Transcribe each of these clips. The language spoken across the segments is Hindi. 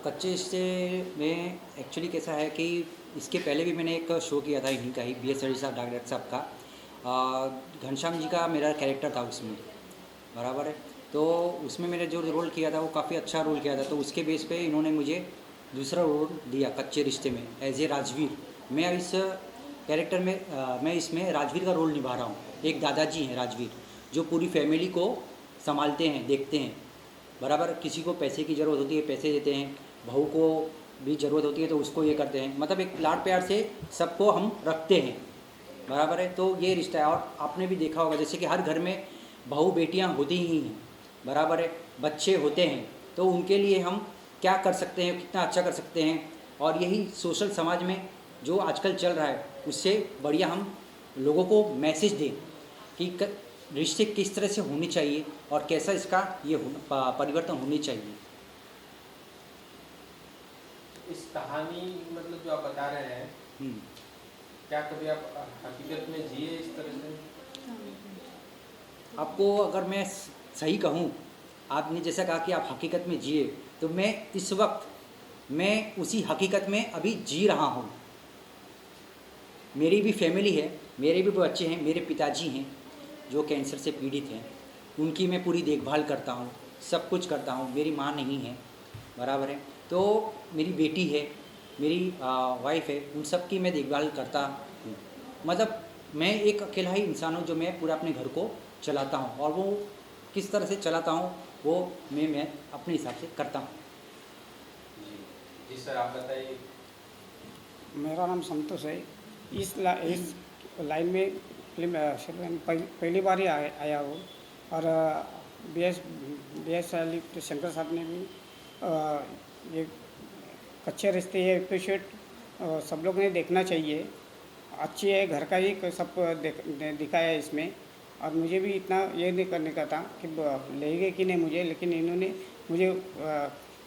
कच्चे रिश्ते में एक्चुअली कैसा है कि इसके पहले भी मैंने एक शो किया था इन्हीं का ही, बी एस रेड्डी साहब, डायरेक्टर साहब का। घनश्याम जी का मेरा कैरेक्टर था उसमें, बराबर है। तो उसमें मैंने जो रोल किया था वो काफ़ी अच्छा रोल किया था, तो उसके बेस पे इन्होंने मुझे दूसरा रोल दिया कच्चे रिश्ते में एज ए राजवीर। मैं इस कैरेक्टर में मैं इसमें राजवीर का रोल निभा रहा हूँ। एक दादाजी हैं राजवीर, जो पूरी फैमिली को संभालते हैं, देखते हैं, बराबर। किसी को पैसे की ज़रूरत होती है पैसे देते हैं, बहू को भी ज़रूरत होती है तो उसको ये करते हैं, मतलब एक लाड प्यार से सबको हम रखते हैं, बराबर है। तो ये रिश्ता है। और आपने भी देखा होगा जैसे कि हर घर में बहू बेटियां होती ही हैं, बराबर है, बच्चे होते हैं, तो उनके लिए हम क्या कर सकते हैं, कितना अच्छा कर सकते हैं। और यही सोशल समाज में जो आजकल चल रहा है उससे बढ़िया हम लोगों को मैसेज दें कि रिश्ते किस तरह से होने चाहिए और कैसा इसका ये परिवर्तन होने चाहिए। इस कहानी मतलब जो आप बता रहे हैं, क्या कभी आप हकीकत में जिए इस तरह से? आपको अगर मैं सही कहूँ, आपने जैसा कहा कि आप हकीकत में जिए, तो मैं इस वक्त मैं उसी हकीकत में अभी जी रहा हूँ। मेरी भी फैमिली है, मेरे भी बच्चे हैं, मेरे पिताजी हैं जो कैंसर से पीड़ित हैं, उनकी मैं पूरी देखभाल करता हूँ, सब कुछ करता हूँ। मेरी माँ नहीं है, बराबर है। तो मेरी बेटी है, मेरी वाइफ है, उन सब की मैं देखभाल करता हूँ। मतलब मैं एक अकेला ही इंसान हूँ जो मैं पूरा अपने घर को चलाता हूँ, और वो किस तरह से चलाता हूँ वो मैं अपने हिसाब से करता हूँ। जी जी सर, आप बताइए। मेरा नाम संतोष है। इस लाइन में फिल्म पहली बार ही आया हूँ। और बी एस शंकर साहब ने भी ये कच्चे रिश्ते ये एपिसोड सब लोग ने देखना चाहिए। अच्छी है, घर का ही सब दिखाया है इसमें। और मुझे भी इतना ये नहीं करने का था कि लेंगे कि नहीं मुझे, लेकिन इन्होंने मुझे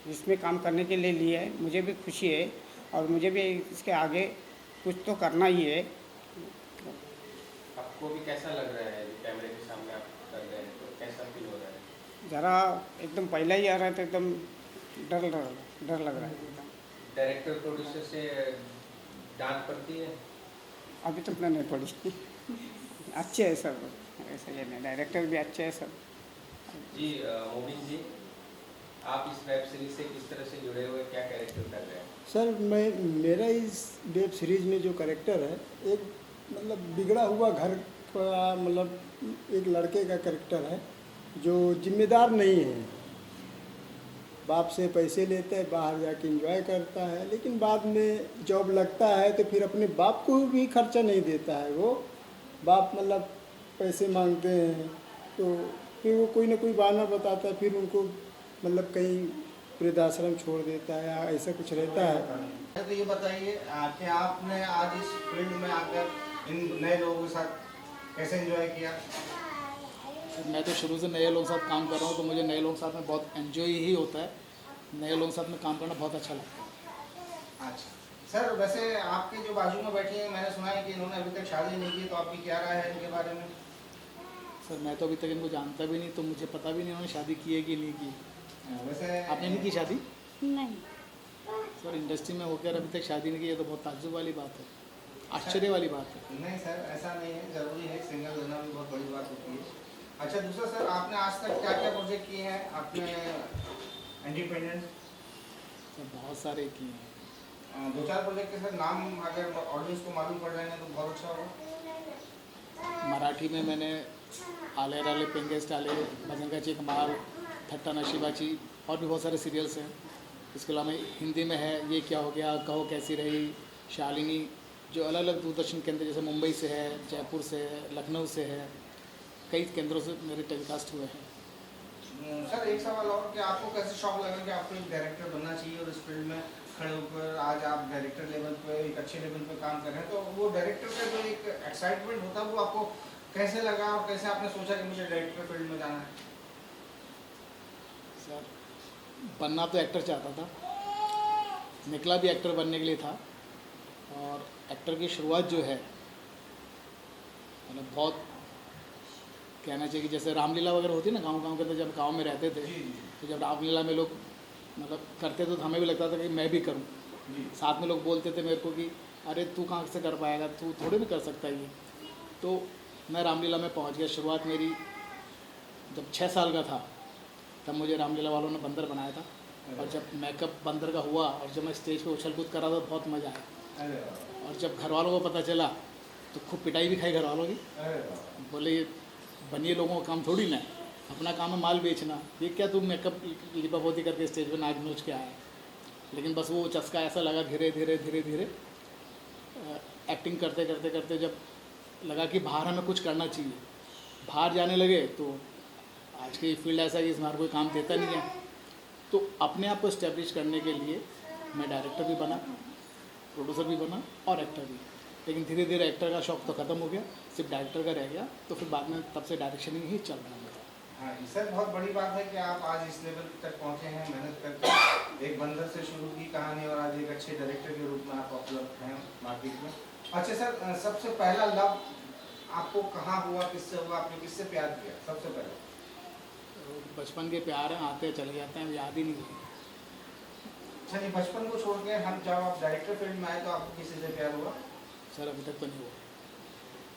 इसमें काम करने के लिए लिया है। मुझे भी खुशी है और मुझे भी इसके आगे कुछ तो करना ही है। आपको भी कैसा लग रहा है कैमरे के सामने आप कर रहे हैं, तो कैसा फील हो रहा है? ज़रा एकदम पहला ही आ रहा है तो एकदम डर लग रहा है एकदम। डायरेक्टर प्रोड्यूसर से डांट पड़ती है? अभी तक नहीं पड़ी। अच्छे है सब, ऐसा ये नहीं, डायरेक्टर भी अच्छे है सब। जी मोबिन जी, आप इस वेब सीरीज से किस तरह से जुड़े हुए, क्या कैरेक्टर कर रहे हैं? सर मेरा इस वेब सीरीज़ में जो कैरेक्टर है, एक मतलब बिगड़ा हुआ घर का, मतलब एक लड़के का कैरेक्टर है जो जिम्मेदार नहीं है। बाप से पैसे लेता है, बाहर जाके एंजॉय करता है, लेकिन बाद में जॉब लगता है तो फिर अपने बाप को भी खर्चा नहीं देता है। वो बाप मतलब पैसे मांगते हैं तो फिर वो कोई ना कोई बहाना बताता है, फिर उनको मतलब कहीं वृद्धाश्रम छोड़ देता है या ऐसा कुछ रहता है। तो ये बताइए कि आपने आज इस फील्ड में आकर इन नए लोगों के साथ कैसे एंजॉय किया? मैं तो शुरू से नए लोगों के साथ काम कर रहा हूँ, तो मुझे नए लोगों के साथ में बहुत एंजॉय ही होता है। नए लोगों के साथ में काम करना बहुत अच्छा लगता है। अच्छा सर, वैसे आपके जो बाजू में बैठे हैं, मैंने सुना है कि इन्होंने अभी तक शादी नहीं की, तो आपकी क्या राय है इनके बारे में? सर मैं तो अभी तक इनको जानता भी नहीं, तो मुझे पता भी नहीं उन्होंने शादी की है कि नहीं की। वैसे आपने नहीं की शादी? नहीं। सर इंडस्ट्री में होकर अभी तक शादी नहीं की, ये तो बहुत ताज्जुब वाली बात है, आश्चर्य वाली बात है। नहीं सर, ऐसा नहीं है, ज़रूरी है, सिंगल रहना भी बहुत बड़ी बात होती है। अच्छा दूसरा सर, आपने आज तक क्या क्या प्रोजेक्ट किए हैं आपने इंडिपेंडेंट? सर बहुत सारे किए हैं। दो चार प्रोजेक्ट के सर नाम अगर ऑडियंस को मालूम पड़ जाएंगे तो बहुत अच्छा होगा। मराठी में मैंने आले राले पेंगेस्ट आले, भजन चेक माल, थट्टा नशीबाची और भी बहुत सारे सीरियल्स हैं। इसके अलावा हिंदी में है ये क्या हो गया, कहो कैसी रही, शालिनी, जो अलग अलग दूरदर्शन केंद्र जैसे मुंबई से है, जयपुर से है, लखनऊ से है, कई केंद्रों से मेरे टेलीकास्ट हुए हैं। सर एक सवाल और, कि आपको कैसे शौक लगा कि आपको एक डायरेक्टर बनना चाहिए और इस फील्ड में खड़े होकर आज आप डायरेक्टर लेवल पे, एक अच्छे लेवल पे काम कर रहे हैं, तो वो डायरेक्टर का जो एक एक्साइटमेंट होता है वो आपको कैसे लगा और कैसे आपने सोचा कि मुझे डायरेक्टर फील्ड में जाना है? सर बनना तो एक्टर चाहता था, निकला भी एक्टर बनने के लिए था। और एक्टर की शुरुआत जो है मतलब बहुत कहना चाहिए कि जैसे रामलीला वगैरह होती है ना गांव गांव के अंदर, जब गांव में रहते थे तो जब रामलीला में लोग मतलब करते तो हमें भी लगता था कि मैं भी करूं। साथ में लोग बोलते थे मेरे को कि अरे तू कहाँ से कर पाएगा, तू थोड़े भी कर सकता है ये। तो मैं रामलीला में पहुंच गया। शुरुआत मेरी जब 6 साल का था तब मुझे रामलीला वालों ने बंदर बनाया था, और जब मेकअप बंदर का हुआ और जब मैं स्टेज पे उछल कूद कर रहा था बहुत मज़ा आया। और जब घर वालों को पता चला तो खूब पिटाई भी खाई घर वालों की। बोले ये बनिए लोगों का काम थोड़ी ना है, अपना काम है माल बेचना, ये क्या तुम मेकअप लिपापोती करके स्टेज पे नाच नोच के आए। लेकिन बस वो चस्का ऐसा लगा धीरे धीरे धीरे धीरे एक्टिंग करते करते करते जब लगा कि बाहर हमें कुछ करना चाहिए, बाहर जाने लगे तो आज की फील्ड ऐसा है कि इसमें हर कोई काम देता नहीं है। तो अपने आप को इस्टेब्लिश करने के लिए मैं डायरेक्टर भी बना, प्रोड्यूसर भी बना और एक्टर भी। लेकिन धीरे धीरे एक्टर का शौक़ तो ख़त्म हो गया, सिर्फ डायरेक्टर का रह गया। तो फिर बाद में तब से डायरेक्शन ही चल रहा है मेरा। हाँ सर, बहुत बड़ी बात है कि आप आज इस लेवल तक पहुँचे हैं, मेहनत करके। एक बंदर से शुरू की कहानी और आज एक अच्छे डायरेक्टर के रूप में आप उपलब्ध हैं मार्केट में। अच्छा सर, सबसे पहला लव आपको कहाँ हुआ, किससे हुआ, आपने किससे प्यार किया सबसे पहले? बचपन के प्यार हैं, आते चले जाते हैं, याद ही नहीं है। अच्छा, नहीं बचपन को छोड़ के हम जब आप डायरेक्टर फील्ड में आए तो आपको किसी से प्यार हुआ? सर अभी तक तो नहीं हुआ,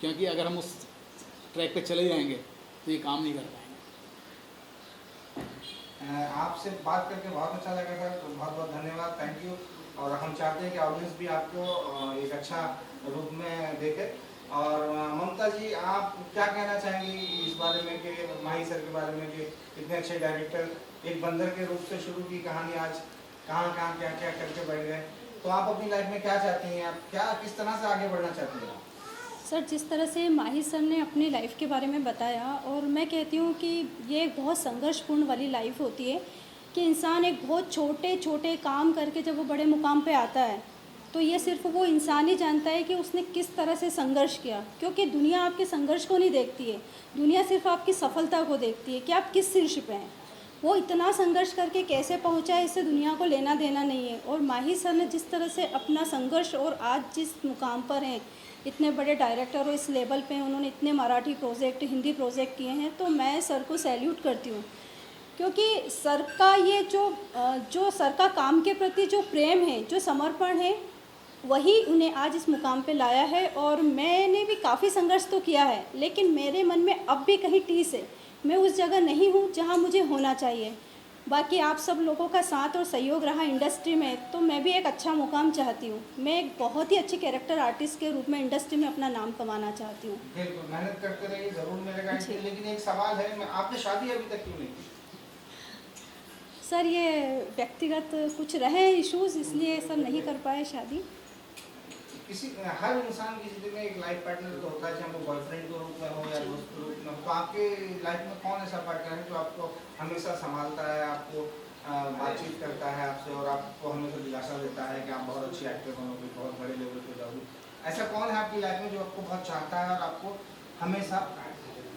क्योंकि अगर हम उस ट्रैक पे चले जाएंगे तो ये काम नहीं कर पाएंगे। आपसे बात करके बहुत अच्छा लगा सर, तो बहुत बहुत धन्यवाद, थैंक यू। और हम चाहते हैं कि ऑडियंस भी आपको एक अच्छा रूप में देखे। और ममता जी, आप क्या कहना चाहेंगी इस बारे में कि माही सर के बारे में कि इतने अच्छे डायरेक्टर एक बंदर के रूप से शुरू की कहानी आज कहाँ कहाँ क्या क्या करके बढ़ गए। तो आप अपनी लाइफ में क्या चाहती हैं, आप क्या किस तरह से आगे बढ़ना चाहती हैं? सर जिस तरह से माही सर ने अपनी लाइफ के बारे में बताया, और मैं कहती हूँ कि ये एक बहुत संघर्षपूर्ण वाली लाइफ होती है कि इंसान एक बहुत छोटे छोटे काम करके जब वो बड़े मुकाम पे आता है तो ये सिर्फ वो इंसान ही जानता है कि उसने किस तरह से संघर्ष किया। क्योंकि दुनिया आपके संघर्ष को नहीं देखती है, दुनिया सिर्फ आपकी सफलता को देखती है कि आप किस शीर्ष पे हैं। वो इतना संघर्ष करके कैसे पहुंचा है, इससे दुनिया को लेना देना नहीं है। और माही सर ने जिस तरह से अपना संघर्ष और आज जिस मुकाम पर हैं, इतने बड़े डायरेक्टर और इस लेवल पे उन्होंने इतने मराठी प्रोजेक्ट, हिंदी प्रोजेक्ट किए हैं, तो मैं सर को सैल्यूट करती हूँ। क्योंकि सर का ये जो सर का काम के प्रति जो प्रेम है, जो समर्पण है, वही उन्हें आज इस मुकाम पे लाया है। और मैंने भी काफ़ी संघर्ष तो किया है, लेकिन मेरे मन में अब भी कहीं टीस है, मैं उस जगह नहीं हूँ जहाँ मुझे होना चाहिए। बाकी आप सब लोगों का साथ और सहयोग रहा इंडस्ट्री में, तो मैं भी एक अच्छा मुकाम चाहती हूँ। मैं एक बहुत ही अच्छी कैरेक्टर आर्टिस्ट के रूप में इंडस्ट्री में अपना नाम कमाना चाहती हूँ। बिल्कुल, मेहनत करते रहिए, ज़रूर मिलेगा। लेकिन एक सवाल है, आपने शादी अभी तक क्यों नहीं की? सर ये व्यक्तिगत कुछ रहे इश्यूज़, इसलिए सर नहीं कर पाए शादी। किसी हर इंसान की जिंदगी में एक लाइफ पार्टनर तो होता है, चाहे वो बॉयफ्रेंड के रूप में हो या दोस्त के रूप में हो। तो आपके लाइफ में कौन ऐसा पार्टनर है जो आपको हमेशा संभालता है, आपको बातचीत करता है आपसे और आपको हमेशा दिलासा देता है कि आप बहुत अच्छी एक्टर बनोगे, बहुत बड़े लेवल पे जाओगे? ऐसा कौन है आपकी लाइफ में जो आपको बहुत चाहता है और आपको हमेशा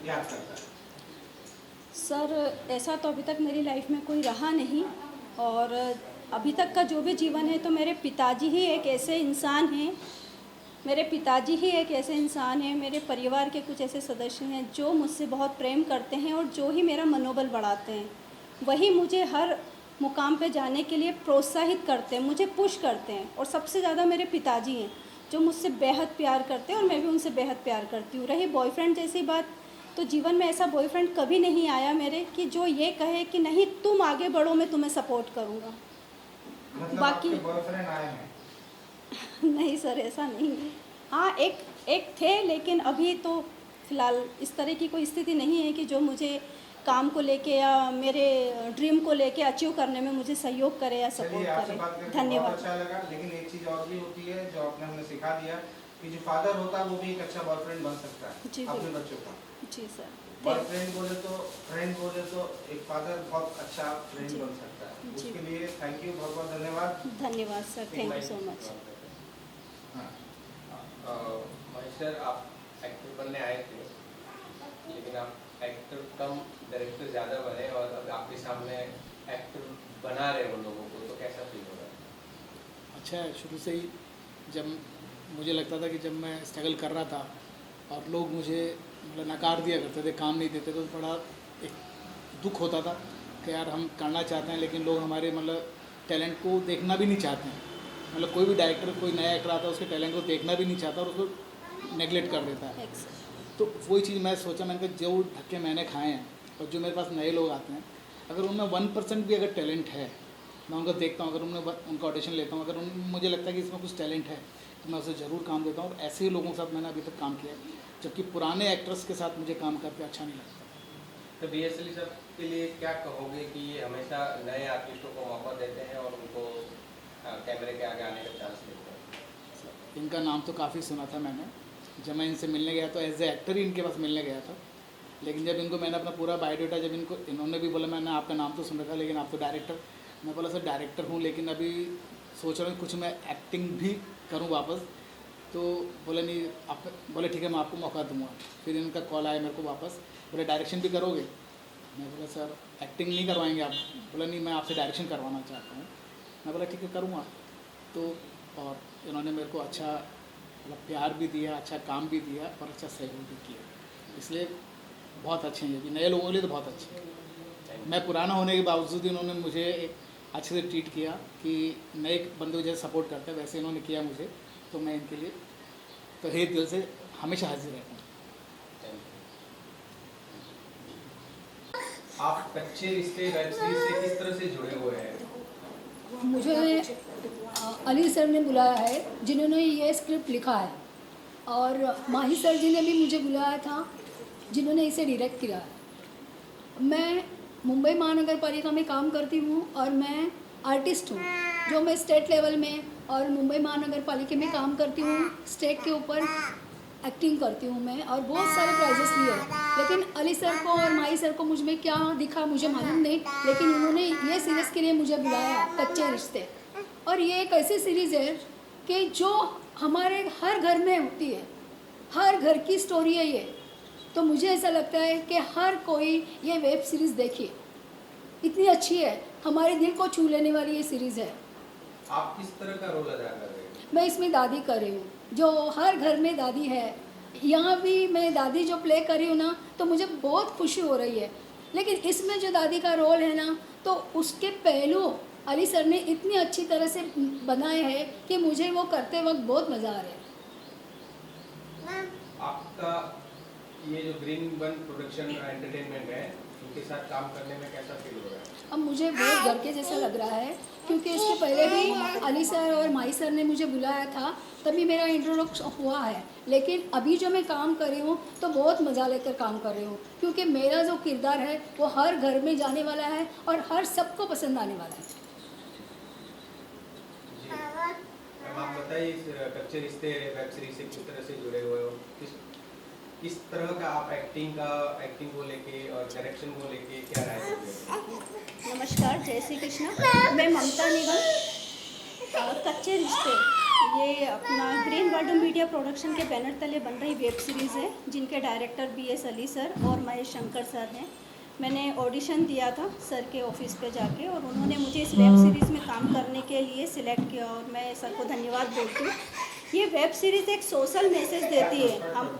याद करता है? सर ऐसा तो अभी तक मेरी लाइफ में कोई रहा नहीं, और अभी तक का जो भी जीवन है तो मेरे पिताजी ही एक ऐसे इंसान हैं, मेरे पिताजी ही एक ऐसे इंसान हैं, मेरे परिवार के कुछ ऐसे सदस्य हैं जो मुझसे बहुत प्रेम करते हैं और जो ही मेरा मनोबल बढ़ाते हैं। वही मुझे हर मुकाम पे जाने के लिए प्रोत्साहित करते हैं, मुझे पुश करते हैं। और सबसे ज़्यादा मेरे पिताजी हैं जो मुझसे बेहद प्यार करते हैं और मैं भी उनसे बेहद प्यार करती हूँ। रही बॉयफ्रेंड जैसी बात, तो जीवन में ऐसा बॉयफ्रेंड कभी नहीं आया मेरे कि जो ये कहे कि नहीं तुम आगे बढ़ो, मैं तुम्हें सपोर्ट करूँगा। मतलब बाकी आपके बॉयफ्रेंड आए हैं? नहीं सर, ऐसा नहीं है। हाँ, एक थे, लेकिन अभी तो फ़िलहाल इस तरह की कोई स्थिति नहीं है कि जो मुझे काम को लेके या मेरे ड्रीम को लेके अचीव करने में मुझे सहयोग करे या सपोर्ट करे। धन्यवाद। बहुत अच्छा लगा। लेकिन एक चीज़ और भी होती है जो आपने हमें सिखा दिया कि जो फादर होता है वो भी एक अच्छा बॉयफ्रेंड बन सकता है जी अपने बिल्कुल। बच्चों का। जी सर। बॉयफ्रेंड बोले तो, फ्रेंड बोले तो एक फादर बहुत अच्छा फ्रेंड जी। बन सकता है। जी। उसके लिए थैंक यू, बहुत बहुत धन्यवाद। धन्यवाद sir, thank you so much. Mahesh sir, आप एक्टर बनने आए थे, लेकिन आप एक्टर कम डायरेक्टर ज़्यादा बने और अब आपके सामने एक्टर बना रहे हो लोगों को, तो कैसा फील हो रहा है? अच्छा है, शुरू से ही जब मुझे लगता था कि जब मैं स्ट्रगल कर रहा था और लोग मुझे मतलब नकार दिया करते थे, काम नहीं देते, तो बड़ा एक दुख होता था कि यार हम करना चाहते हैं लेकिन लोग हमारे मतलब टैलेंट को देखना भी नहीं चाहते हैं। मतलब कोई भी डायरेक्टर, कोई नया एक्टर आता है उसके टैलेंट को देखना भी नहीं चाहता और उसको नेगलेक्ट कर देता है। तो वही चीज़ मैं सोचा, मैंने कहा जो धक्के मैंने खाए हैं और जो मेरे पास नए लोग आते हैं, अगर उनमें 1% भी अगर टैलेंट है, मैं उनको देखता हूँ, अगर उनका ऑडिशन लेता हूँ, अगर मुझे लगता है कि इसमें कुछ टैलेंट है तो मैं उसे ज़रूर काम देता हूँ। और ऐसे ही लोगों के साथ मैंने अभी तक काम किया है, जबकि पुराने एक्टर्स के साथ मुझे काम करके अच्छा नहीं लगता। तो BS अली साहब के लिए क्या कहोगे कि ये हमेशा नए आर्टिस्टों को मौका देते हैं और उनको कैमरे के आगे आने का चांस देते हैं? इनका नाम तो काफ़ी सुना था मैंने, जब मैं इनसे मिलने गया तो एज ए एक्टर ही इनके पास मिलने गया था। लेकिन जब इनको मैंने अपना पूरा बायोडाटा, जब इन्होंने भी बोला मैंने आपका नाम तो सुन रखा लेकिन आप तो डायरेक्टर, मैं बोला सर डायरेक्टर हूँ लेकिन अभी सोच रहा हूँ कुछ मैं एक्टिंग भी करूँ वापस। तो बोले नहीं, आप बोले ठीक है मैं आपको मौका दूँगा। फिर इनका कॉल आया मेरे को वापस, बोले डायरेक्शन भी करोगे? मैं बोला सर एक्टिंग नहीं करवाएंगे आप? बोला नहीं मैं आपसे डायरेक्शन करवाना चाहता हूँ। मैं बोला ठीक है करूँगा। तो और इन्होंने मेरे को अच्छा मतलब प्यार भी दिया, अच्छा काम भी दिया और अच्छा सहयोग भी किया, इसलिए बहुत अच्छे हैं। ये नए लोगों के लिए तो बहुत अच्छे हैं। मैं पुराना होने के बावजूद इन्होंने मुझे एक अच्छे से ट्रीट किया कि नए बंदे को जैसे सपोर्ट करते हैं वैसे इन्होंने किया मुझे। तो मैं इनके लिए तहे दिल से हमेशा हाजिर रहता हूँ। आप कच्चे रिश्ते वेब सीरीज से किस तरह से जुड़े हुए हैं? मुझे अली सर ने बुलाया है जिन्होंने ये स्क्रिप्ट लिखा है, और माही सर जी ने भी मुझे बुलाया था जिन्होंने इसे डायरेक्ट किया है। मैं मुंबई महानगर पालिका में काम करती हूँ और मैं आर्टिस्ट हूँ, जो मैं स्टेट लेवल में और मुंबई महानगर पालिका में काम करती हूँ। स्टेट के ऊपर एक्टिंग करती हूँ मैं और बहुत सारे प्राइजेस लिए हैं। लेकिन अली सर को और माही सर को मुझ में क्या दिखा मुझे मालूम नहीं, लेकिन उन्होंने ये सीरीज़ के लिए मुझे बुलाया, कच्चे रिश्ते। और ये एक ऐसी सीरीज़ है कि जो हमारे हर घर में होती है, हर घर की स्टोरी है ये। तो मुझे ऐसा लगता है कि हर कोई ये वेब सीरीज़ देखिए, इतनी अच्छी है, हमारे दिल को छू लेने वाली ये सीरीज़ है। आप किस तरह का रोल अदा कर रहे हैं? मैं इसमें दादी कर रही हूँ, जो हर घर में दादी है। यहाँ भी मैं दादी जो प्ले कर रही हूँ ना, तो मुझे बहुत खुशी हो रही है। लेकिन इसमें जो दादी का रोल है ना, तो उसके पहलू अली सर ने इतनी अच्छी तरह से बनाए हैं कि मुझे वो करते वक्त बहुत मज़ा आ रहा है। आपका ये जो ग्रीन वन प्रोडक्शन एंटरटेनमेंट है, उनके साथ काम करने में कैसा फील हो रहा है? अब मुझे बहुत घर के जैसा लग रहा है, क्योंकि इसके पहले भी अली सर और माही सर ने मुझे बुलाया था, तभी मेरा इंट्रोडक्शन हुआ है। लेकिन अभी जो मैं काम कर रही हूँ तो बहुत मज़ा लेकर काम कर रही हूँ, क्योंकि मेरा जो किरदार है वो हर घर में जाने वाला है और हर सबको पसंद आने वाला है। जी मैम, आप बताइए इस कच्चे रिश्ते वेब सीरीज से किस तरह से जुड़े हुए हो, किस तरह का आप एक्टिंग को लेके और डायरेक्शन को लेके क्या राय देते हैं? नमस्कार, जय श्री कृष्ण। मैं ममता निगम, कच्चे रिश्ते ये अपना ग्रीन वर्ल्ड मीडिया प्रोडक्शन के बैनर तले बन रही वेब सीरीज़ है, जिनके डायरेक्टर BS अली सर और महेश शंकर सर हैं। मैंने ऑडिशन दिया था सर के ऑफिस पे जाके, और उन्होंने मुझे इस वेब सीरीज़ में काम करने के लिए सिलेक्ट किया, और मैं सर को धन्यवाद बोलती हूँ। ये वेब सीरीज़ एक सोशल मैसेज देती है। हम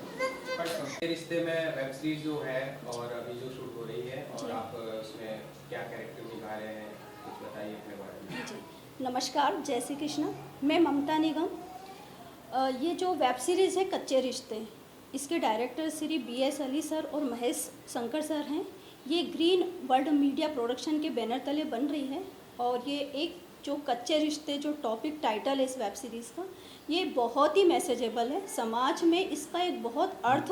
रिश्ते में वेब सीरीज जो है और अभी जो शूट हो रही है, और आप उसमें क्या कैरेक्टर निभा रहे हैं, कुछ बताइए अपने बारे में। जी नमस्कार, जय श्री कृष्ण। मैं ममता निगम। ये जो वेब सीरीज़ है कच्चे रिश्ते, इसके director Shri BS Ali sir और महेश शंकर सर हैं। ये ग्रीन वर्ल्ड मीडिया प्रोडक्शन के बैनर तले बन रही है, और ये एक जो कच्चे रिश्ते जो टॉपिक टाइटल है इस वेब सीरीज़ का, ये बहुत ही मैसेजेबल है। समाज में इसका एक बहुत अर्थ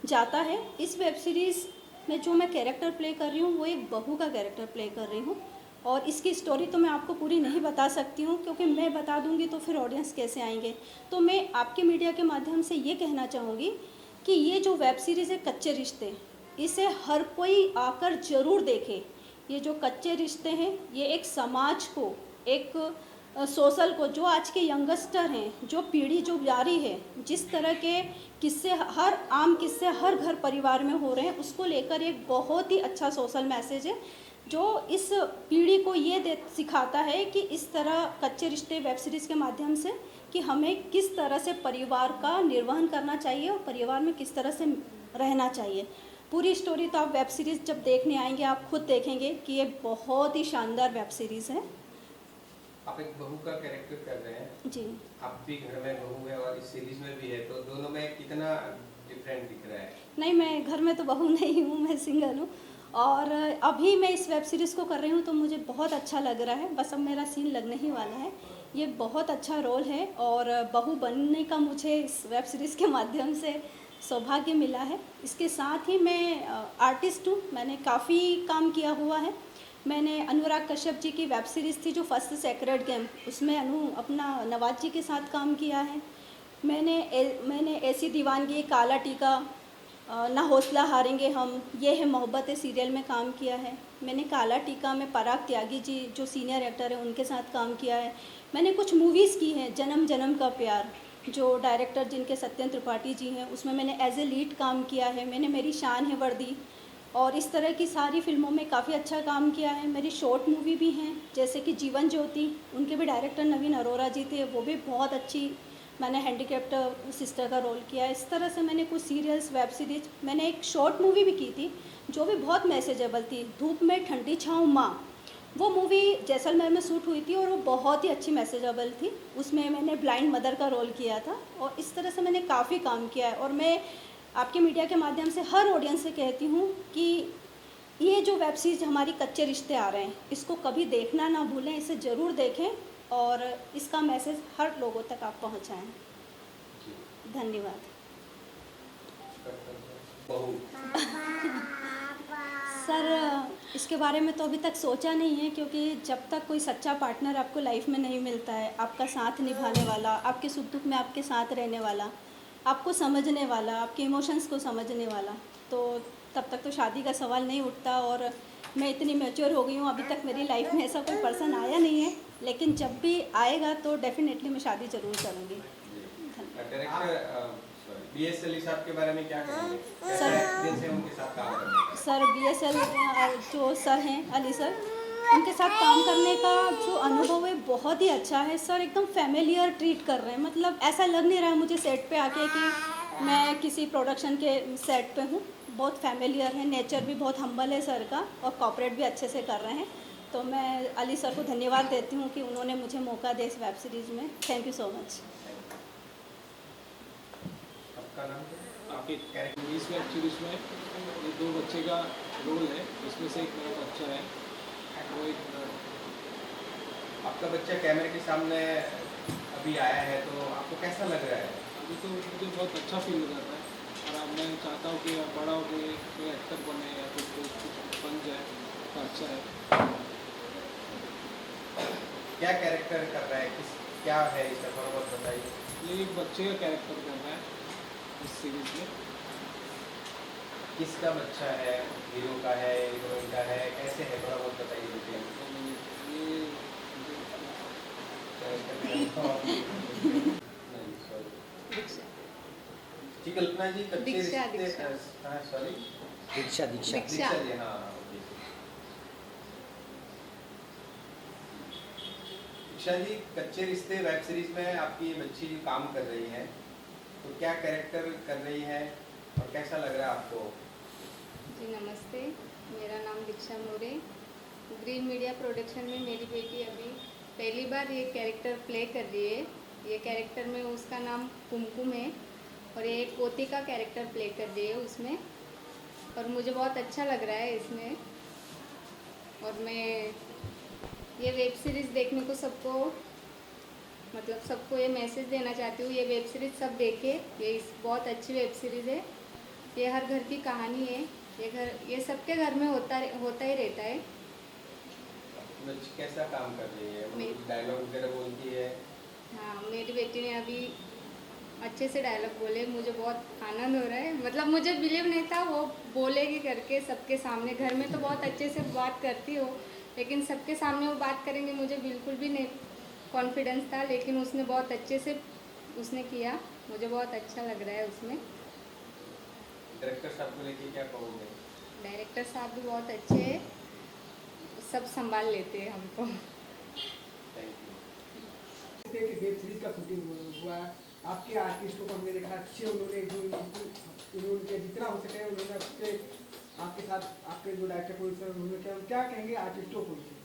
जाता है। इस वेब सीरीज़ में जो मैं कैरेक्टर प्ले कर रही हूँ वो एक बहू का कैरेक्टर प्ले कर रही हूँ, और इसकी स्टोरी तो मैं आपको पूरी नहीं बता सकती हूँ, क्योंकि मैं बता दूँगी तो फिर ऑडियंस कैसे आएंगे। तो मैं आपके मीडिया के माध्यम से ये कहना चाहूँगी कि ये जो वेब सीरीज़ है कच्चे रिश्ते, इसे हर कोई आकर ज़रूर देखे। ये जो कच्चे रिश्ते हैं ये एक समाज को, एक सोशल को, जो आज के यंगस्टर हैं, जो पीढ़ी जो जारी है, जिस तरह के किस्से हर आम किस्से हर घर परिवार में हो रहे हैं, उसको लेकर एक बहुत ही अच्छा सोशल मैसेज है, जो इस पीढ़ी को ये सिखाता है कि इस तरह कच्चे रिश्ते वेब सीरीज़ के माध्यम से कि हमें किस तरह से परिवार का निर्वहन करना चाहिए और परिवार में किस तरह से रहना चाहिए। पूरी स्टोरी तो आप वेब सीरीज़ जब देखने आएंगे आप खुद देखेंगे कि ये बहुत ही शानदार वेब सीरीज़ है। आप एक बहू का कैरेक्टर कर रहे हैं, जी। आप भी घर में बहू है और इस सीरीज में भी है, तो दोनों में कितना डिफरेंट दिख रहा है? नहीं, मैं घर में तो बहू नहीं हूँ, मैं सिंगल हूँ और अभी मैं इस वेब सीरीज़ को कर रही हूँ तो मुझे बहुत अच्छा लग रहा है। बस अब मेरा सीन लगने ही वाला है। ये बहुत अच्छा रोल है और बहू बनने का मुझे इस वेब सीरीज़ के माध्यम से सौभाग्य मिला है। इसके साथ ही मैं आर्टिस्ट हूँ, मैंने काफ़ी काम किया हुआ है। मैंने अनुराग कश्यप जी की वेब सीरीज़ थी जो फर्स्ट सेक्रेड गेम, उसमें अपना नवाज जी के साथ काम किया है। मैंने ऐसी दीवानगी, काला टीका, ना हौसला हारेंगे हम, ये है मोहब्बत है सीरियल में काम किया है। मैंने काला टीका में पराग त्यागी जी जो सीनियर एक्टर हैं उनके साथ काम किया है। मैंने कुछ मूवीज़ की हैं, जन्म जन्म का प्यार जो डायरेक्टर जिनके सत्येंद्र त्रिपाठी जी हैं, उसमें मैंने एज ए लीड काम किया है। मैंने मेरी शान है वर्दी और इस तरह की सारी फिल्मों में काफ़ी अच्छा काम किया है। मेरी शॉर्ट मूवी भी हैं जैसे कि जीवन ज्योति, उनके भी डायरेक्टर नवीन अरोरा जी थे, वो भी बहुत अच्छी। मैंने हैंडीकैप्ड सिस्टर का रोल किया। इस तरह से मैंने कुछ सीरियल्स, वेब सीरीज, मैंने एक शॉर्ट मूवी भी की थी जो भी बहुत मैसेजेबल थी, धूप में ठंडी छाँव माँ। वो मूवी जैसलमेर में शूट हुई थी और वो बहुत ही अच्छी मैसेजेबल थी। उसमें मैंने ब्लाइंड मदर का रोल किया था और इस तरह से मैंने काफ़ी काम किया है। और मैं आपके मीडिया के माध्यम से हर ऑडियंस से कहती हूँ कि ये जो वेब सीरीज हमारी कच्चे रिश्ते आ रहे हैं, इसको कभी देखना ना भूलें, इसे ज़रूर देखें और इसका मैसेज हर लोगों तक आप पहुँचाएँ। धन्यवाद। बहू सर, इसके बारे में तो अभी तक सोचा नहीं है क्योंकि जब तक कोई सच्चा पार्टनर आपको लाइफ में नहीं मिलता है, आपका साथ निभाने वाला, आपके सुख दुख में आपके साथ रहने वाला, आपको समझने वाला, आपके इमोशंस को समझने वाला, तो तब तक तो शादी का सवाल नहीं उठता। और मैं इतनी मैच्योर हो गई हूँ, अभी तक मेरी लाइफ में ऐसा कोई पर्सन आया नहीं है, लेकिन जब भी आएगा तो डेफिनेटली मैं शादी ज़रूर करूँगी। डायरेक्टर BS अली साहब के बारे में क्या कहेंगे? कैसा सर- एक्सपीरियंस है उनके साथ काम करने का? सर BSL जो सर हैं अली सर, उनके साथ काम करने का जो अनुभव है बहुत ही अच्छा है। सर एकदम फैमिलियर ट्रीट कर रहे हैं, मतलब ऐसा लग नहीं रहा है मुझे सेट पे आके कि मैं किसी प्रोडक्शन के सेट पे हूँ। बहुत फैमिलियर है, नेचर भी बहुत हम्बल है सर का और कॉपरेट भी अच्छे से कर रहे हैं। तो मैं अली सर को धन्यवाद देती हूँ कि उन्होंने मुझे मौका दिया इस वेब सीरीज़ में। Thank you so much. आपका नाम क्या? आपके कैरेक्टर इस वेब सीरीज में ये 2 बच्चे का रोल है, इसमें से एक मेरा बच्चा है, वो एक आपका बच्चा कैमरे के सामने अभी आया है, तो आपको कैसा लग रहा है? अभी तो मुझे बहुत अच्छा फील हो जाता है और अब मैं चाहता हूँ कि अब बड़ा होकर कोई एक्टर बने या फिर कोई कुछ बन जाए तो अच्छा है। क्या कैरेक्टर कर रहा है, क्या है इसका, थोड़ा बहुत बताइए। ये एक बच्चे का कैरेक्टर कर रहा है इस सीरीज में। किसका बच्चा है, हीरो का है, हीरोइन का है, कैसे है, थोड़ा बहुत बताइए डिटेल। ये जी कल्पना जी, कच्चे दीक्षा, रिश्ते, दीक्षा। हाँ सॉरी, दीक्षा दीक्षा। दीक्षा जी, हाँ ओके। दीक्षा जी, कच्चे रिश्ते वेब सीरीज में आपकी ये बच्ची काम कर रही है, तो क्या कैरेक्टर कर रही है और कैसा लग रहा है आपको? जी नमस्ते, मेरा नाम दीक्षा मोरे। ग्रीन मीडिया प्रोडक्शन में मेरी बेटी अभी पहली बार ये कैरेक्टर प्ले कर रही है। ये कैरेक्टर में उसका नाम कुमकुम है और ये एक पोती का कैरेक्टर प्ले कर रही है उसमें, और मुझे बहुत अच्छा लग रहा है इसमें। और मैं ये वेब सीरीज़ देखने को सबको ये मैसेज देना चाहती हूँ, ये वेब सीरीज़ सब देखे, बहुत अच्छी वेब सीरीज़ है। ये हर घर की कहानी है, ये सबके घर में होता ही रहता है। बच्ची कैसा काम कर रही है, मैं- डायलॉग वगैरह बोलती है? हाँ, मेरी बेटी ने अभी अच्छे से डायलॉग बोले, मुझे बहुत आनंद हो रहा है। मतलब मुझे बिलीव नहीं था वो बोलेगी करके सबके सामने। घर में तो बहुत अच्छे से बात करती हो, लेकिन सबके सामने वो बात करेंगे मुझे बिल्कुल भी नहीं कॉन्फिडेंस था, लेकिन उसने बहुत अच्छे से उसने किया। मुझे बहुत अच्छा लग रहा है उसमें। डायरेक्टर साहब को लेके क्या कहोगे? डायरेक्टर साहब भी बहुत अच्छे हैं, सब संभाल लेते हैं हमको। Thank you. वेब सीरीज का शूटिंग हुआ, आपके आर्टिस्टों को हमने देखा, अच्छे उन्होंने जो उनके जितना हो सके उन्होंने अच्छे आपके साथ आपके जो डायरेक्टर प्रोड्यूसर उन्होंने क्या कहेंगे आर्टिस्टों को इसे?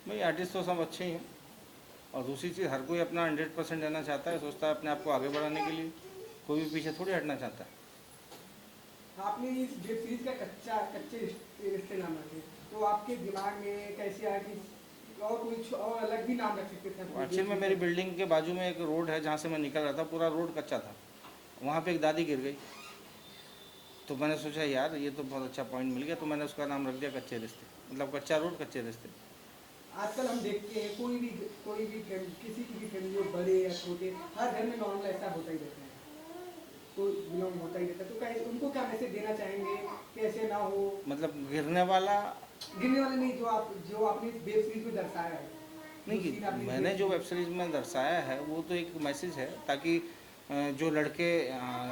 भाई आर्टिस्ट तो सब अच्छे ही हैं, और दूसरी चीज़ हर कोई अपना 100% देना चाहता है, सोचता है अपने आप को आगे बढ़ाने के लिए, कोई भी पीछे थोड़ी हटना चाहता है। आपने इस वेब सीरीज का कच्चे रिश्ते नाम रखे, तो आपके दिमाग में कैसे आया कि और कुछ और अलग भी नाम रख सकते थे अपनी एक्चुअल में वेब मेरी सीरीज बिल्डिंग के बाजू में एक रोड है जहाँ से मैं निकल रहा था, पूरा रोड कच्चा था, वहाँ पे एक दादी गिर गई, तो मैंने सोचा यार ये तो बहुत अच्छा पॉइंट मिल गया, तो मैंने उसका नाम रख दिया कच्चे रिश्ते, मतलब कच्चा रोड कच्चे रिश्ते। का? आजकल हम देखते हैं कोई भी किसी की भी फैमिली हो, बड़े या छोटे, हर घर में नॉर्मल ऐसा होता ही रहता है, तो बिलोंग होता ही रहता है, तो क्या उनको क्या मैसेज देना चाहेंगे कि ऐसे ना हो? मतलब गिरने वाला गिरने वाले नहीं, जो आपने इस वेब सीरीज में दर्शाया है, नहीं, जो scene आपने मैंने जो वेब सीरीज में दर्शाया है वो तो एक मैसेज है, ताकि जो लड़के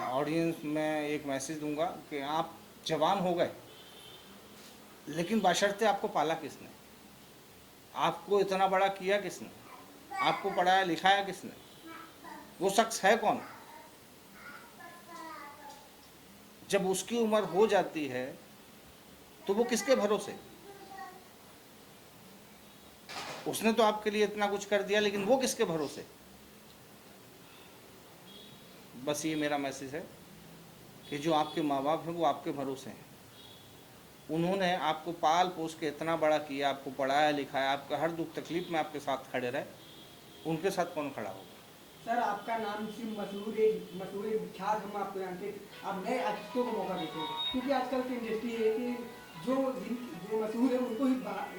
ऑडियंस में एक मैसेज दूंगा कि आप जवान हो गए, लेकिन बशर्ते आपको पाला किसने, आपको इतना बड़ा किया किसने, आपको पढ़ाया लिखाया किसने, वो शख्स है कौन। जब उसकी उम्र हो जाती है तो वो किसके भरोसे, उसने तो आपके लिए इतना कुछ कर दिया, लेकिन वो किसके भरोसे। बस ये मेरा मैसेज है कि जो आपके माँ बाप हैं वो आपके भरोसे हैं, उन्होंने आपको पाल पोस के इतना बड़ा किया, आपको पढ़ाया लिखाया, आपका हर दुख तकलीफ में आपके साथ खड़े रहे, उनके साथ कौन खड़ा होगा। सर आपका नाम सिर्फ मशहूर विख्यात हम आपको जानते हैं, आप नए आर्टिस्टों को मौका देते हैं, क्योंकि आजकल की इंडस्ट्री है कि जो मशहूर है उनको ही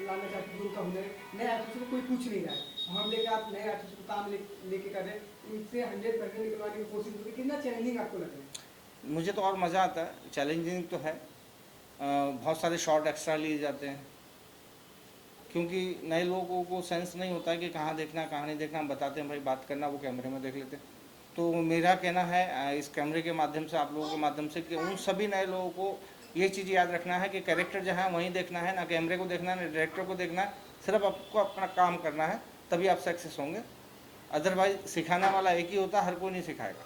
लाना चाहते हैं, उनका हुनर, नए आर्टिस्टों को कोई पूछ नहीं रहा है, हम लेकर आप नए आर्टिस्ट को काम लेके कर रहे हैं, उनसे 100% निकलवाने की कोशिश करें, कितना चैलेंजिंग आपको लग रहा है? मुझे तो और मज़ा आता है, चैलेंजिंग तो है, बहुत सारे शॉट एक्स्ट्रा लिए जाते हैं, क्योंकि नए लोगों को सेंस नहीं होता है कि कहाँ देखना कहाँ नहीं देखना। हम बताते हैं भाई बात करना, वो कैमरे में देख लेते हैं। तो मेरा कहना है इस कैमरे के माध्यम से, आप लोगों के माध्यम से, कि उन सभी नए लोगों को ये चीज़ याद रखना है कि कैरेक्टर जहाँ वहीं देखना है, ना कैमरे को देखना है, ना डायरेक्टर को देखना है, सिर्फ आपको अपना काम करना है, तभी आप सक्सेस होंगे। अदरवाइज सिखाने वाला एक ही होता है, हर कोई नहीं सिखाएगा।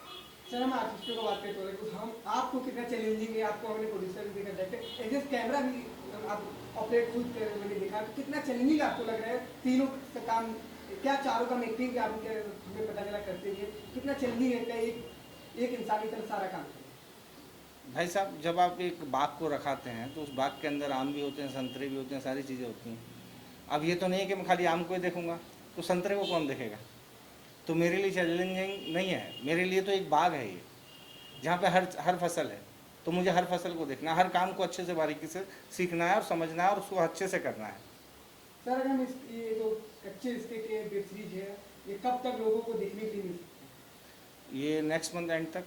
सर हम आर्टिस्टों को बात करते हैं, हम आपको कितना चैलेंजिंग है, आपको हमने प्रोड्यूसर भी देखा, डायरेक्टर एज कैमरा भी आप ऑपरेट खुद मैंने देखा, तो कितना चैलेंजिंग आपको लग रहा है तीनों का काम, क्या चारों का एक्टिंग भी आप हमें पता चला करते हैं, कितना चैलेंजिंग है क्या एक इंसान की तरह सारा काम करें? भाई साहब, जब आप एक बाग को रखाते हैं तो उस बाग के अंदर आम भी होते हैं, संतरे भी होते हैं, सारी चीज़ें होती हैं। अब ये तो नहीं है कि मैं खाली आम को ही देखूंगा, तो संतरे को कौन देखेगा। तो मेरे लिए चैलेंजिंग नहीं है, मेरे लिए तो एक बाग है ये, जहाँ पे हर फसल है, तो मुझे हर फसल को देखना है, हर काम को अच्छे से बारीकी से सीखना है और समझना है और उसको अच्छे से करना है। सर अगर हम ये जो कच्चे रिश्ते के वेब सीरीज है, ये कब तक लोगों को देखने के लिए मिल सकते हैं? ये नेक्स्ट मंथ एंड तक।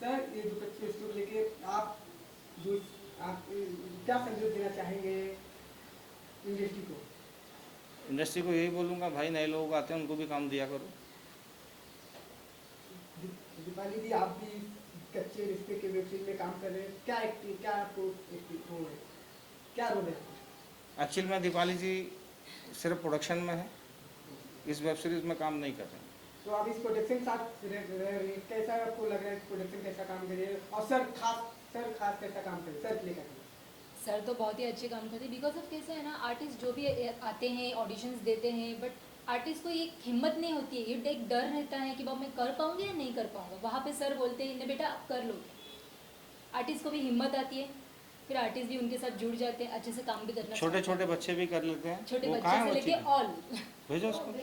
सर ये जो कच्चे रिश्तों को लेके आप क्या संदेश देना चाहेंगे इंडस्ट्री को? इंडस्ट्री को यही बोलूँगा, भाई नए लोग आते हैं उनको भी काम दिया करो। दीपाली जी, आप भी कच्चे रिश्ते के वेब सीरीज में काम कर रहे हैं, क्या एक्टिंग, क्या आपको एक्टिंग है, क्या रोल है? एक्चुअल में दीपाली जी सिर्फ प्रोडक्शन में है, इस वेब सीरीज़ में काम नहीं कर रहे हैं। तो आप इस प्रोडक्शन के साथ रह रहे हैं, कैसा आपको लग रहा है प्रोडक्शन कैसा काम कर रही है, और सर खास कैसा काम कर रहे हैं, सर प्ले कर रहे हैं? सर तो बहुत ही अच्छे काम करते हैं, बिकॉज ऑफ कैसा है ना, आर्टिस्ट जो भी आते हैं ऑडिशंस देते हैं, बट आर्टिस्ट को ये हिम्मत नहीं होती है, ये एक डर रहता है कि बाबा मैं कर पाऊँगी या नहीं कर पाऊँगा। वहाँ पे सर बोलते हैं नहीं बेटा आप कर लोगे, आर्टिस्ट को भी हिम्मत आती है, फिर आर्टिस्ट भी उनके साथ जुड़ जाते हैं, अच्छे से काम भी करना। छोटे छोटे बच्चे भी कर लेते हैं, छोटे वो बच्चे कहाँ से है लेके बच्चे? ऑल भेजो उसको।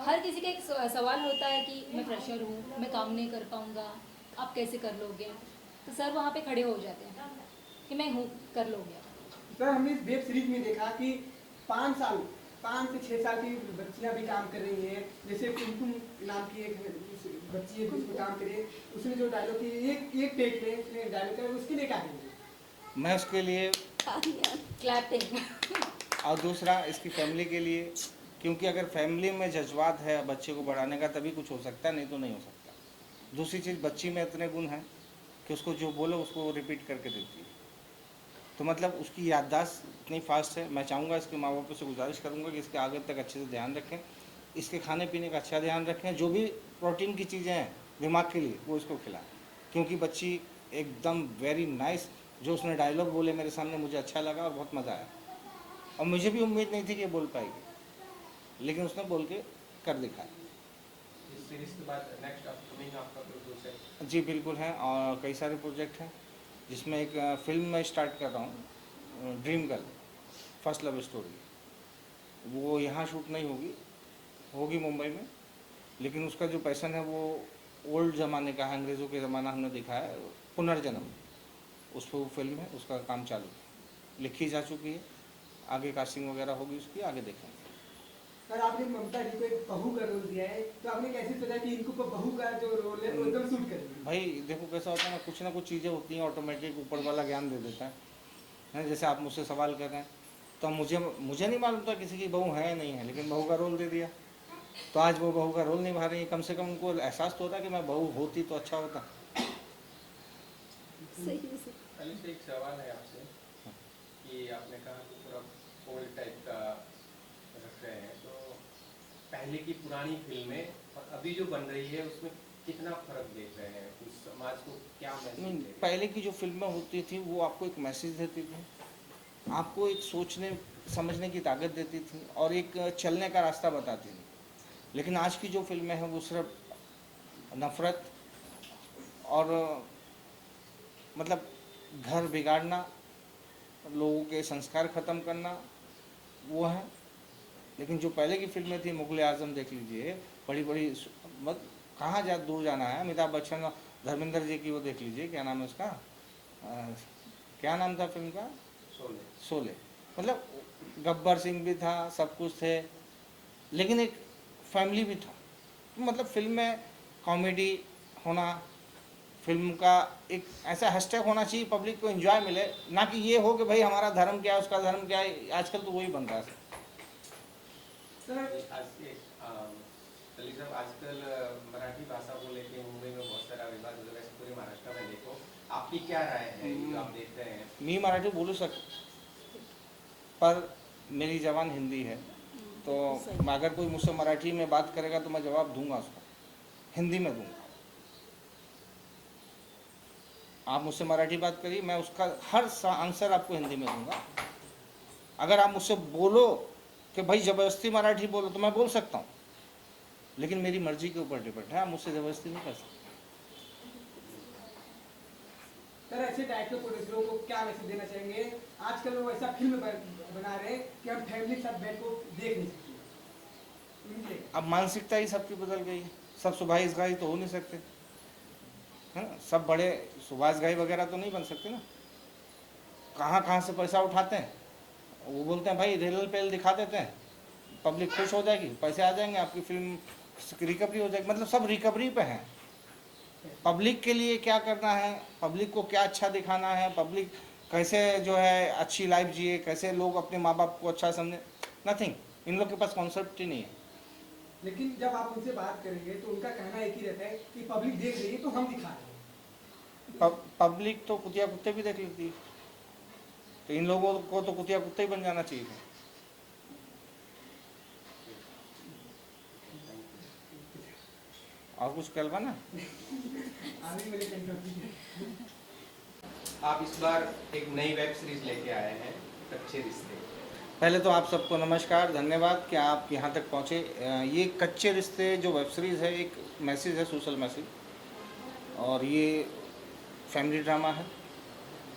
हर किसी का एक सवाल होता है कि मैं फ्रेशर हूँ, मैं काम नहीं कर पाऊँगा, आप कैसे कर लोगे। तो सर वहाँ पे खड़े हो जाते हैं कि मैं हूँ, कर लोगे। सर हमने इस वेब सीरीज में देखा कि 5 से 6 साल की बच्चियां भी काम कर रही हैं, जैसे कुमकुम नाम की एक बच्ची है जिसमें काम कर रही है, उसने जो डायलॉग की एक टेक में उसने डायलॉग किया, उसके लिए क्या करेंगे? मैं उसके लिए क्लैपिंग और दूसरा इसकी फैमिली के लिए, क्योंकि अगर फैमिली में जज्बात है बच्चे को बढ़ाने का तभी कुछ हो सकता है, नहीं तो नहीं हो सकता। दूसरी चीज़, बच्ची में इतने गुण हैं कि उसको जो बोलो उसको रिपीट करके देती है, तो मतलब उसकी याददाश्त इतनी फास्ट है। मैं चाहूँगा इसके माँ बापों से गुजारिश करूँगा कि इसके आगे तक अच्छे से ध्यान रखें, इसके खाने पीने का अच्छा ध्यान रखें, जो भी प्रोटीन की चीज़ें हैं दिमाग के लिए वो इसको खिलाएं, क्योंकि बच्ची एकदम वेरी नाइस। जो उसने डायलॉग बोले मेरे सामने मुझे अच्छा लगा और बहुत मज़ा आया, और मुझे भी उम्मीद नहीं थी कि ये बोल पाएगी, लेकिन उसने बोल के कर दिखाया। इस सीरीज के बाद नेक्स्ट अपकमिंग आपका प्रोड्यूसर? जी बिल्कुल है, और कई सारे प्रोजेक्ट हैं, जिसमें एक फिल्म मैं स्टार्ट कर रहा हूँ, dream girl first love story. वो यहाँ शूट नहीं होगी, होगी मुंबई में, लेकिन उसका जो पैसन है वो ओल्ड ज़माने का है, अंग्रेज़ों के ज़माना हमने दिखाया है, पुनर्जन्म, उस पर वो फिल्म है, उसका काम चालू है, लिखी जा चुकी है, आगे कास्टिंग वगैरह होगी उसकी, आगे देखेंगे। सर आपने ममता जी को एक बहू का रोल दिया है, तो आपने कैसे सोचा कि इनको बहू का जो रोल है वो एकदम सूट करेगा? भाई देखो कैसा होता है ना कुछ चीज़ें होती हैं ऑटोमेटिक, ऊपर वाला ज्ञान दे देता है। जैसे आप मुझसे सवाल कर रहे हैं, तो मुझे नहीं मालूम था किसी की बहू है या नहीं है, लेकिन बहू का रोल दे दिया, तो आज वो बहू का रोल निभा रही है। कम से कम उनको एहसास तो होता कि मैं बहू होती तो अच्छा होता। सही है सर। अली से एक सवाल है आपसे कि आपने कहा कि पूरा ओल्ड टाइप का रख रहे हैं, तो पहले की पुरानी फिल्में और अभी जो बन रही है उसमें कितना फर्क देख रहे हैं? उस समाज को क्या मैसेज दे रही है? पहले की जो फिल्में होती थी वो आपको एक मैसेज देती थी, आपको एक सोचने समझने की ताकत देती थी, और एक चलने का रास्ता बताती थी। लेकिन आज की जो फिल्में हैं वो सिर्फ नफ़रत और मतलब घर बिगाड़ना, लोगों के संस्कार ख़त्म करना, वो है। लेकिन जो पहले की फिल्में थी, मुग़ल आज़म देख लीजिए, बड़ी बड़ी मत कहाँ दूर जाना है, अमिताभ बच्चन और धर्मेंद्र जी की वो देख लीजिए, क्या नाम है उसका, क्या नाम था फिल्म का, शोले। मतलब गब्बर सिंह भी था, सब कुछ थे, लेकिन एक फैमिली भी था। तो मतलब फिल्म में कॉमेडी होना, फिल्म का एक ऐसा हैशटैग होना चाहिए, पब्लिक को एंजॉय मिले, ना कि ये हो कि भाई हमारा धर्म क्या है, उसका धर्म क्या है। आजकल तो वही बन रहा है। अली साहब, आजकल मराठी भाषा को लेके मुंबई में बहुत सारा विवाद हो रहा है, वैसे पूरे महाराष्ट्र में देखो, आपकी क्या राय है जो आप देख रहे हैं? मी मराठी बोलू पर मेरी ज़बान हिंदी है, तो अगर कोई मुझसे मराठी में बात करेगा तो मैं जवाब दूंगा उसको, हिंदी में दूंगा। आप मुझसे मराठी बात करिए, मैं उसका हर आंसर आपको हिंदी में दूंगा। अगर आप मुझसे बोलो कि भाई ज़बरदस्ती मराठी बोलो, तो मैं बोल सकता हूँ, लेकिन मेरी मर्जी के ऊपर डिपेंड है, आप मुझसे ज़बरदस्ती नहीं कर सकते। सर ऐसे डायरेक्टर प्रोड्यूसरों को क्या मैसेज देना चाहेंगे? आजकल वो ऐसा फिल्म बना रहे हैं कि हम फैमिली के साथ बैठ को देख नहीं सकते। अब मानसिकता ही सबकी बदल गई है, सब सुभाष घाई तो हो नहीं सकते, है ना, सब बड़े सुभाष घाई वगैरह तो नहीं बन सकते ना। कहाँ से पैसा उठाते हैं, वो बोलते हैं भाई रेल पेल दिखा देते हैं, पब्लिक खुश हो जाएगी, पैसे आ जाएंगे, आपकी फिल्म रिकवरी हो जाएगी। मतलब सब रिकवरी पे हैं। पब्लिक के लिए क्या करना है, पब्लिक को क्या अच्छा दिखाना है, पब्लिक कैसे जो है अच्छी लाइफ जिए, कैसे लोग अपने माँ बाप को अच्छा समझे, नथिंग। इन लोग के पास कॉन्सेप्ट ही नहीं है। लेकिन जब आप उनसे बात करेंगे तो उनका कहना एक ही रहता है कि पब्लिक देख रही है तो हम दिखा रहे हैं। पब्लिक तो कुतिया कुत्ते भी देख लेती है, तो इन लोगों को तो कुतिया कुत्ते ही बन जाना चाहिए था। और कुछ कहलवा ना। आप इस बार एक नई वेब सीरीज लेके आए हैं, कच्चे रिश्ते। पहले तो आप सबको नमस्कार, धन्यवाद कि आप यहाँ तक पहुँचे। ये कच्चे रिश्ते जो वेब सीरीज़ है, एक मैसेज है, सोशल मैसेज, और ये फैमिली ड्रामा है।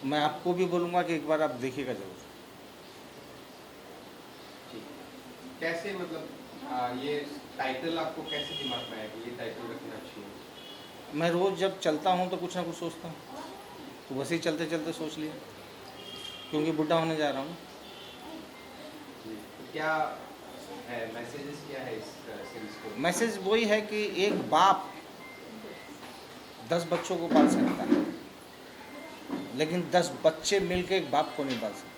मैं आपको भी बोलूँगा कि एक बार आप देखिएगा ज़रूर। कैसे मतलब ये टाइटल आपको कैसे दिमाग में आया कि ये टाइटल रखना चाहिए? मैं रोज़ जब चलता हूँ तो कुछ ना कुछ सोचता हूँ, तो वैसे ही चलते चलते सोच लिया, क्योंकि बुढ़ा होने जा रहा हूँ। तो क्या है मैसेजेस, क्या है इस सीरीज को? मैसेज वही है कि एक बाप 10 बच्चों को पाल सकता है, लेकिन 10 बच्चे मिलकर एक बाप को नहीं पाल सकते।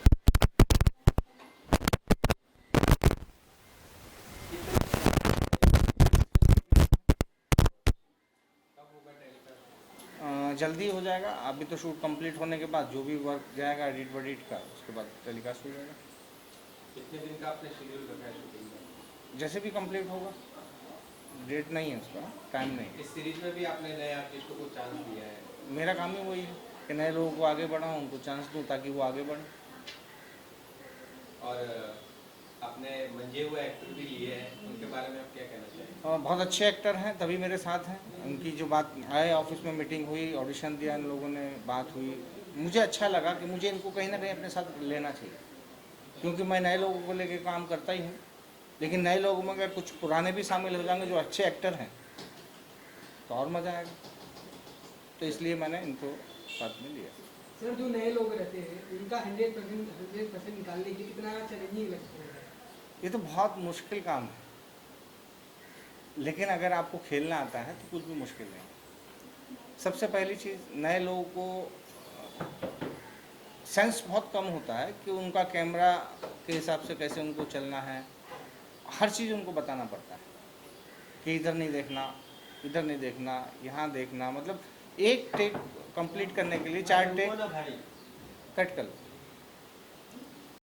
जल्दी हो जाएगा, अभी तो शूट कंप्लीट होने के बाद जो भी वर्क जाएगा एडिट वेडिट का, उसके बाद टेलीकास्ट हो जाएगा। कितने दिन का आपने शेड्यूल रखा है शूटिंग का? जैसे भी कंप्लीट होगा, डेट नहीं है उसका, टाइम नहीं है। इस सीरीज में भी आपने नए आर्टिस्टों को चांस दिया है? मेरा काम ही वही है। कि नए लोगों को आगे बढ़ाऊँ, उनको चांस दूँ ताकि वो आगे बढ़ें। और आपने मंजे हुए एक्टर भी लिए हैं, उनके बारे में आप क्या कहना चाहेंगे? और बहुत अच्छे एक्टर हैं, तभी मेरे साथ हैं। उनकी जो बात आए, ऑफिस में मीटिंग हुई, ऑडिशन दिया इन लोगों ने, बात हुई, मुझे अच्छा लगा कि मुझे इनको कहीं ना कहीं अपने साथ लेना चाहिए, क्योंकि मैं नए लोगों को लेकर काम करता ही हूँ। लेकिन नए लोगों में अगर कुछ पुराने भी शामिल हो जाएंगे जो अच्छे एक्टर हैं तो और मज़ा आएगा, तो इसलिए मैंने इनको साथ में लिया। सर जो नए लोग रहते हैं इनका 100% निकालने के लिए कितना चैलेंजिंग लगता है? ये तो बहुत मुश्किल काम है, लेकिन अगर आपको खेलना आता है तो कुछ भी मुश्किल नहीं। सबसे पहली चीज़, नए लोगों को सेंस बहुत कम होता है कि उनका कैमरा के हिसाब से कैसे उनको चलना है, हर चीज़ उनको बताना पड़ता है कि इधर नहीं देखना, इधर नहीं देखना, यहाँ देखना। मतलब एक टेक कंप्लीट करने के लिए 4 टेक कट कर लो।